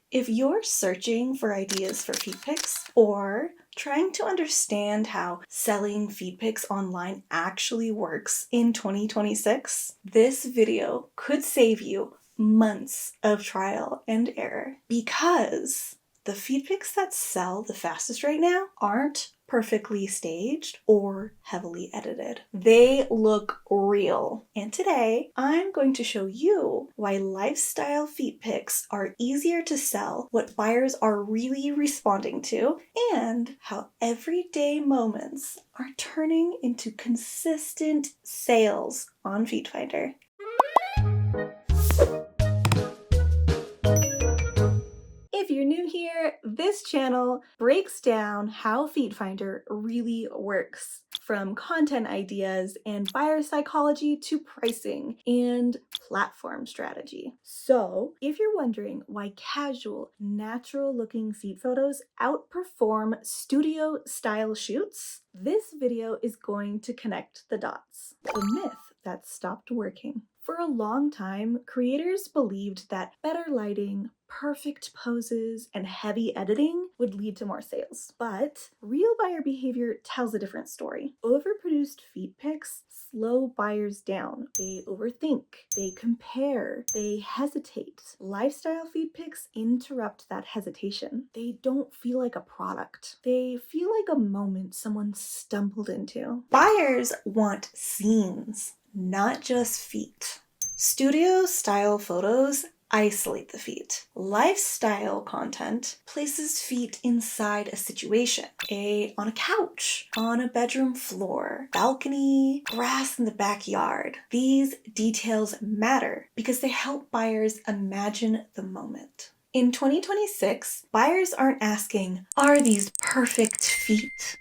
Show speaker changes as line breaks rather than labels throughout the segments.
If you're searching for ideas for feet pics or trying to understand how selling feet pics online actually works in 2026, this video could save you months of trial and error, because the feet pics that sell the fastest right now aren't perfectly staged or heavily edited. They look real. And today, I'm going to show you why lifestyle feet pics are easier to sell, what buyers are really responding to, and how everyday moments are turning into consistent sales on FeetFinder. If you're new here, this channel breaks down how FeetFinder really works, from content ideas and buyer psychology to pricing and platform strategy. So, if you're wondering why casual, natural-looking feet photos outperform studio-style shoots, this video is going to connect the dots. The myth that stopped working. For a long time, creators believed that better lighting, perfect poses, and heavy editing would lead to more sales. But real buyer behavior tells a different story. Overproduced feet pics slow buyers down. They overthink, they compare, they hesitate. Lifestyle feet pics interrupt that hesitation. They don't feel like a product. They feel like a moment someone stumbled into. Buyers want scenes, not just feet. Studio-style photos isolate the feet. Lifestyle content places feet inside a situation, on a couch, on a bedroom floor, balcony, grass in the backyard. These details matter because they help buyers imagine the moment. In 2026, buyers aren't asking, are these perfect feet?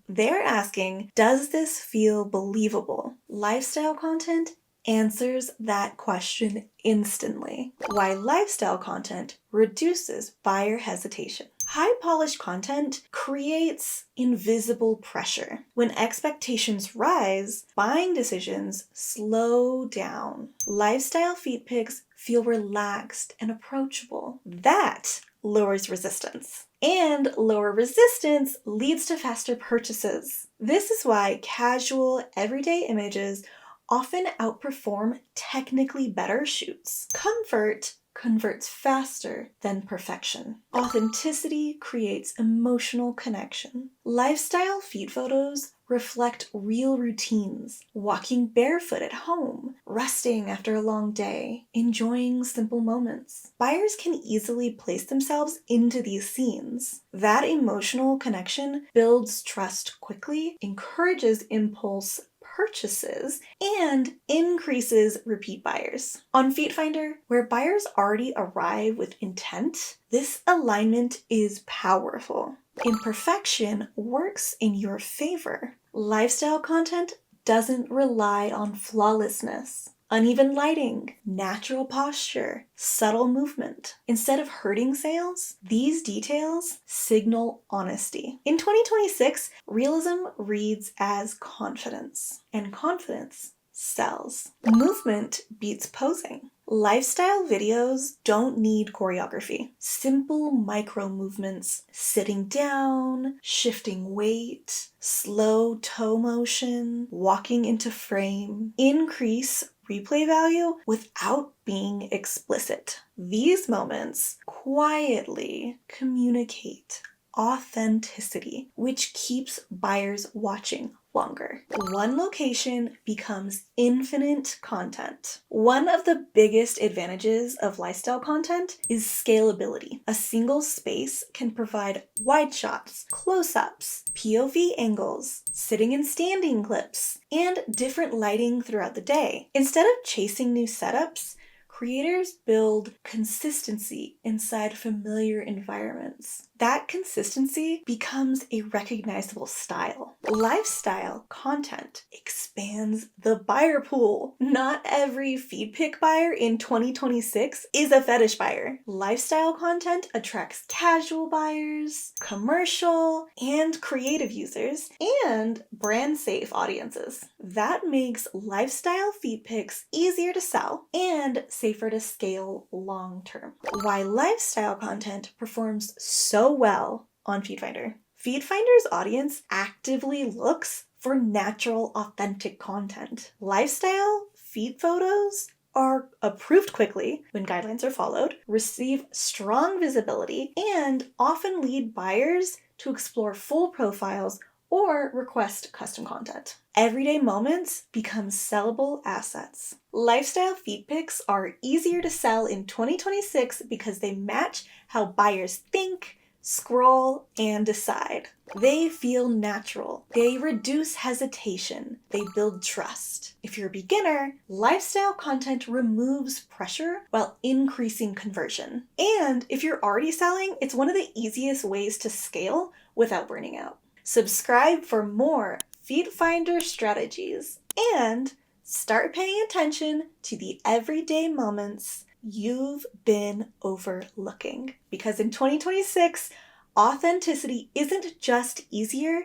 They're asking, does this feel believable? Lifestyle content answers that question instantly. Why lifestyle content reduces buyer hesitation. High-polished content creates invisible pressure. When expectations rise, buying decisions slow down. Lifestyle feet pics feel relaxed and approachable. That lowers resistance. And lower resistance leads to faster purchases. This is why casual, everyday images often outperform technically better shoots. Comfort converts faster than perfection. Authenticity creates emotional connection. Lifestyle feet photos reflect real routines, walking barefoot at home, resting after a long day, enjoying simple moments. Buyers can easily place themselves into these scenes. That emotional connection builds trust quickly, encourages impulse purchases, and increases repeat buyers. On FeetFinder, where buyers already arrive with intent, this alignment is powerful. Imperfection works in your favor. Lifestyle content doesn't rely on flawlessness. Uneven lighting, natural posture, subtle movement. Instead of hurting sales, these details signal honesty. In 2026, realism reads as confidence, and confidence sells. Movement beats posing. Lifestyle videos don't need choreography. Simple micro movements, sitting down, shifting weight, slow toe motion, walking into frame, increase replay value without being explicit. These moments quietly communicate authenticity, which keeps buyers watching longer. One location becomes infinite content. One of the biggest advantages of lifestyle content is scalability. A single space can provide wide shots, close-ups, POV angles, sitting and standing clips, and different lighting throughout the day. Instead of chasing new setups, creators build consistency inside familiar environments. That consistency becomes a recognizable style. Lifestyle content expands the buyer pool. Not every feed pic buyer in 2026 is a fetish buyer. Lifestyle content attracts casual buyers, commercial and creative users, and brand safe audiences. That makes lifestyle feed pics easier to sell and saves safer to scale long term. Why lifestyle content performs so well on FeetFinder. FeetFinder's audience actively looks for natural, authentic content. Lifestyle feet photos are approved quickly when guidelines are followed, receive strong visibility, and often lead buyers to explore full profiles or request custom content. Everyday moments become sellable assets. Lifestyle feet pics are easier to sell in 2026 because they match how buyers think, scroll, and decide. They feel natural. They reduce hesitation. They build trust. If you're a beginner, lifestyle content removes pressure while increasing conversion. And if you're already selling, it's one of the easiest ways to scale without burning out. Subscribe for more FeetFinder strategies and start paying attention to the everyday moments you've been overlooking. Because in 2026, authenticity isn't just easier,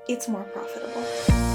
it's more profitable.